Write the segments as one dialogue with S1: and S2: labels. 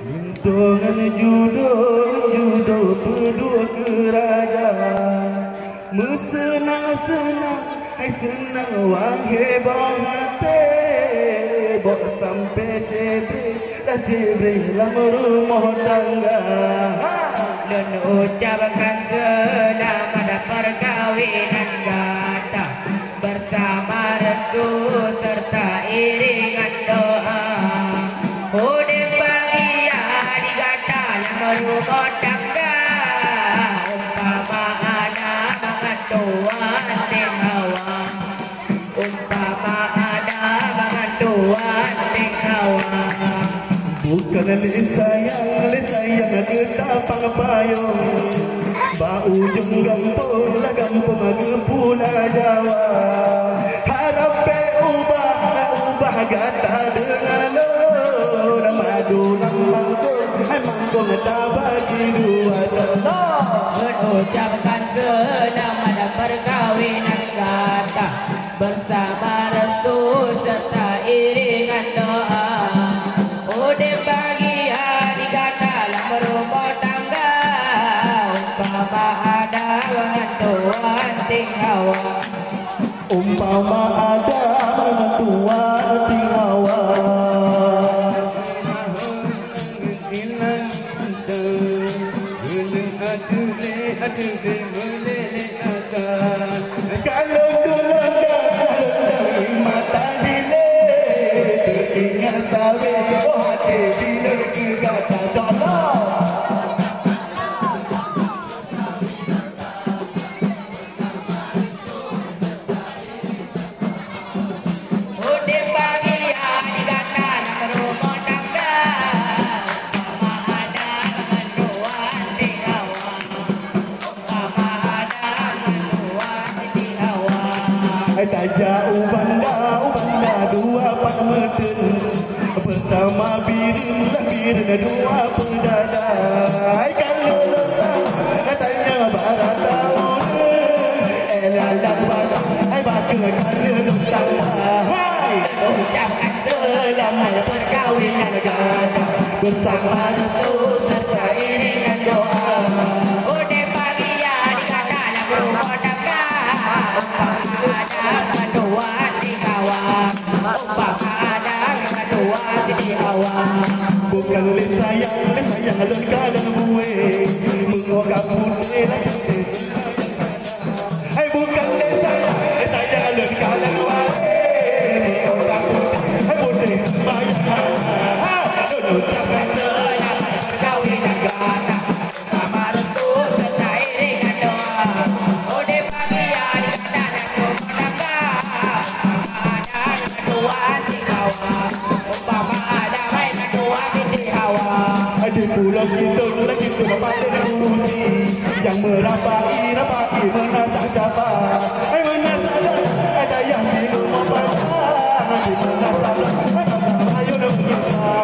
S1: Dengan judul kedua kerajaan, Mesenang-senang, hai senang wang heboh hati. Bok sampai cebre dalam rumah tangga.
S2: Dan ucapkan selamat perkawinan gata bersama restu serta iringan doa. Udin bahagia digata dalam rumah tangga. Umpama ada pengantuan ting hawa. Umpama ada pengantuan ting hawa.
S1: Bukan le sayang ketapang payung. Ba ujung gampung pula Jawa. Harap ubah gata dengan lo. Madu mangkong tak bagi dua contoh.
S2: Mengucapkan selamat perkawinan gata bersama restu serta iringan doa. Udin bahagia digata dalam rumah tangga. Umpama ada pengantuan ting hawa.
S1: Umpama ada pengantuan ting hawa. Kalau dulu mata dile teringat sawe hati bila kata tolong.
S2: Udin bahagia digata dalam rumah tangga. Umpama ada pengantuan ting hawa. Umpama ada pengantuan ting hawa.
S1: Daja ubanda dua pak meten. Pertama birin dua pendada. Kalau katanya barat tahun elah barat bakal lutang.
S2: Ucapkan selamat perkawinan gata bersama restu serta iringan doa. Udin bahagia digata dalam rumah tangga. Umpama ada pengantuan ting hawa. Umpama ada pengantuan ting hawa.
S1: Bukan le sayang alun kalan gue mengogak putih lagi. Hai bukan le sayang alun kalan gue mengogak putih sembahyang.
S2: Ucapkan selamat perkawinan gata bersama restu serta iringan doa. Udin bahagia digata dalam rumah tangga. Umpama ada pengantuan ting hawa. Umpama ada pengantuan ting hawa.
S1: Di pulau kita dapat diskusi yang merapai menasah capa. Menasah ada yang sinu memandang di menasah ayo menasah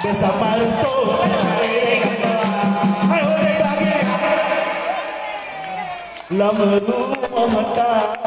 S1: bersama restu ayo bagi lama rumah mata.